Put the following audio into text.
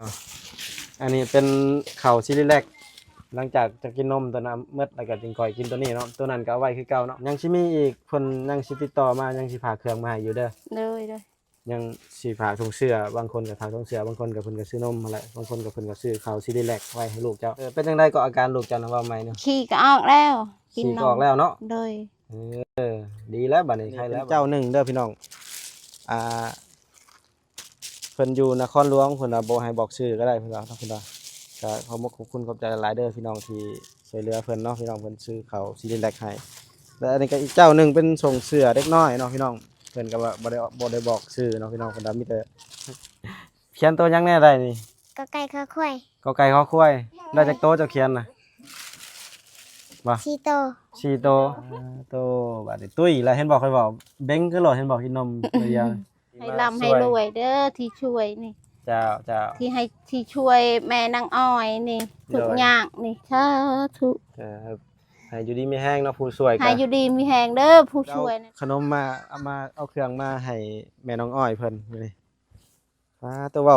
อ๋ออันนี้เป็นข้าวซิลิแลกหลังจากจะกินนมตัวนั้นเมื่อแล้วก็จึงก่อยกินตัวนี้เนาะตัวนั้นก็เอาไว้คือเก่าเนาะยังสิมีอีกเพิ่นยังสิติดต่อมายังสิพาเครื่องมาให้อยู่เด้อเลยยังสิพาถุงเสื้อบางคนก็พาถุงเสื้อบางคนก็เพิ่นก็ซื้อนมมาแหละบางคนก็เพิ่นก็ซื้อข้าวซิลิแลกไว้ให้ลูกเจ้าเป็นจังไดก็อาการลูกเจ้านะว่าใหม่เนาะ ขี้ก็ออกแล้วกิน ขี่ น ก็ออ ม กแล้วเนาะ เลย ดีแล้วบัดนี้ใครแล้วเจ้าหนึ่งเด้อพี่น้องอ่าเพิ่นอยู่นครหลวงเพิ่นว่าบ่ให้บอกชื่อก็ได้เพิ่นว่าเพิ่นว่าก็ขอบคุณขอบใจหลายเด้อพี่น้องที่ช่วยเหลือเพิ่นเนาะพี่น้องเพิ่นซื้อข้าวซีรีแลกให้แล้วอันนี้ก็อีกเจ้าหนึงเป็นส่งเสื้อเด็กน้อยเนาะพี่น้องเพิ่นก็ว่าบ่ได้บอกชื่อเนาะพี่น้องเพิ่นว่ามีแต่เขียนตัวหยังแน่ได้นี่ ก็ไก่ข้าวควาย กอไก่ขอควายได้จักโตเจ้าเขียนน่ะบ่ ชีโต 4โตโตบัดนี้ตุ้ยแล้วเห็นบอกค่อยบอกเบ้งคือหลอดเห็นบอกกินนมเดียว ให้ร่ำให้รวยเด้อที่ช่วยนี่ เจ้าที่ช่วยแม่นางอ้อยนี่ทุกอย่างนี่สาธุ ให้อยู่ดีมีแห้งเนาะผู้ช่วยกั ให้อยู่ดีมีแหงเด้อผู้ช่วยนะ ขนมมาเอาเครื่องมาให้แม่น้องอ้อยเพิ่นนี่ตัวเว้า